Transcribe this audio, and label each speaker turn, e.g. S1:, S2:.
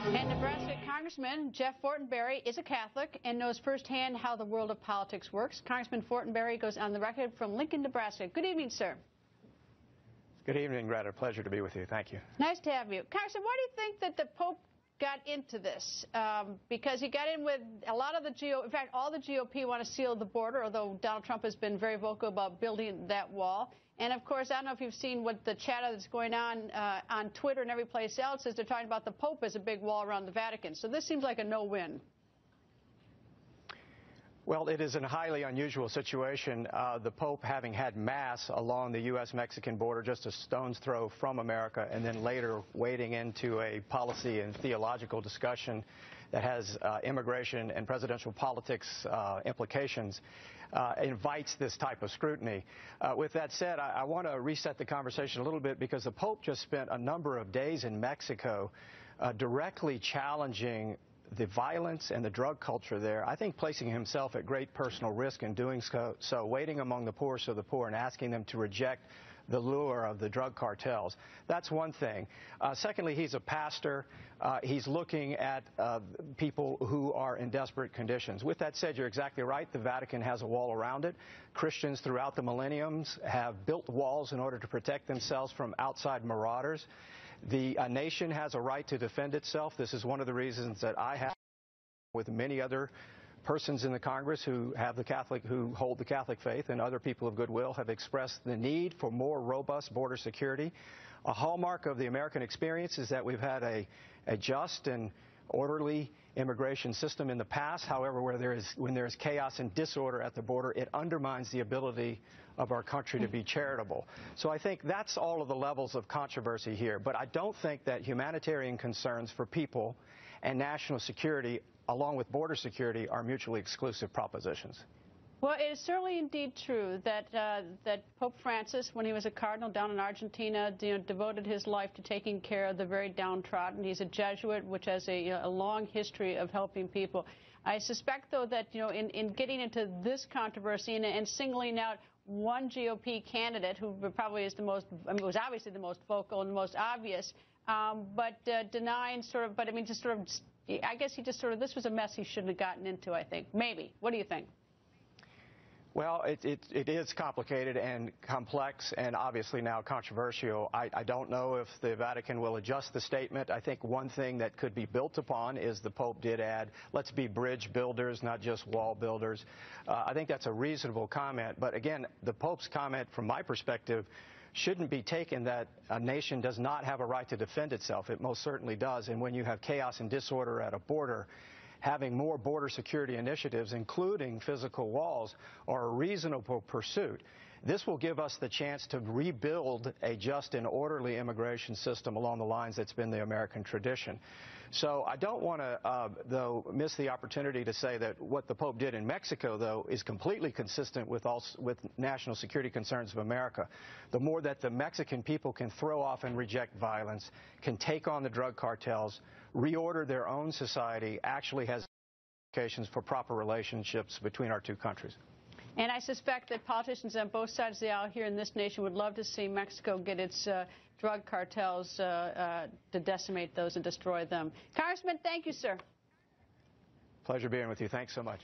S1: And Nebraska Congressman Jeff Fortenberry is a Catholic and knows firsthand how the world of politics works. Congressman Fortenberry goes on the record from Lincoln, Nebraska. Good evening, sir.
S2: Good evening, Greta. Pleasure to be with you. Thank you.
S1: Nice to have you. Congressman, why do you think that the Pope got into this? Because he got in with a lot of the in fact, all the GOP want to seal the border, although Donald Trump has been very vocal about building that wall. And, of course, I don't know if you've seen what the chatter that's going on Twitter and every place else is. They're talking about the Pope as a big wall around the Vatican. So this seems like a no-win.
S2: Well, it is a highly unusual situation, the Pope having had Mass along the U.S.-Mexican border just a stone's throw from America, and then later wading into a policy and theological discussion that has immigration and presidential politics implications, invites this type of scrutiny. With that said, I want to reset the conversation a little bit because the Pope just spent a number of days in Mexico directly challenging the violence and the drug culture there, I think placing himself at great personal risk in doing so, waiting among the poorest of the poor and asking them to reject the lure of the drug cartels. That's one thing. Secondly, he's a pastor. He's looking at people who are in desperate conditions. With that said, you're exactly right. The Vatican has a wall around it. Christians throughout the millenniums have built walls in order to protect themselves from outside marauders. The nation has a right to defend itself. This is one of the reasons that I have, with many other persons in the Congress who hold the Catholic faith and other people of goodwill, have expressed the need for more robust border security. A hallmark of the American experience is that we've had a just and orderly immigration system in the past. However, when there is chaos and disorder at the border, it undermines the ability of our country to be charitable. So I think that's all of the levels of controversy here. But I don't think that humanitarian concerns for people and national security, along with border security, are mutually exclusive propositions.
S1: Well, it is certainly indeed true that Pope Francis, when he was a cardinal down in Argentina, devoted his life to taking care of the very downtrodden. He's a Jesuit, which has a long history of helping people. I suspect, though, that in getting into this controversy and singling out one GOP candidate who probably is the most, was obviously the most vocal and the most obvious, but denying I guess he just this was a mess he shouldn't have gotten into, I think. Maybe. What do you think?
S2: Well, it is complicated and complex and obviously now controversial. I don't know if the Vatican will adjust the statement. I think one thing that could be built upon is the Pope did add, let's be bridge builders, not just wall builders. I think that's a reasonable comment. But again, the Pope's comment, from my perspective, shouldn't be taken that a nation does not have a right to defend itself. It most certainly does. And when you have chaos and disorder at a border, having more border security initiatives, including physical walls, are a reasonable pursuit. This will give us the chance to rebuild a just and orderly immigration system along the lines that's been the American tradition. So I don't want to, though, miss the opportunity to say that what the Pope did in Mexico, though, is completely consistent with national security concerns of America. The more that the Mexican people can throw off and reject violence, can take on the drug cartels, reorder their own society, actually has implications for proper relationships between our two countries.
S1: And I suspect that politicians on both sides of the aisle here in this nation would love to see Mexico get its drug cartels to decimate those and destroy them. Congressman, thank you, sir.
S2: Pleasure being with you. Thanks so much.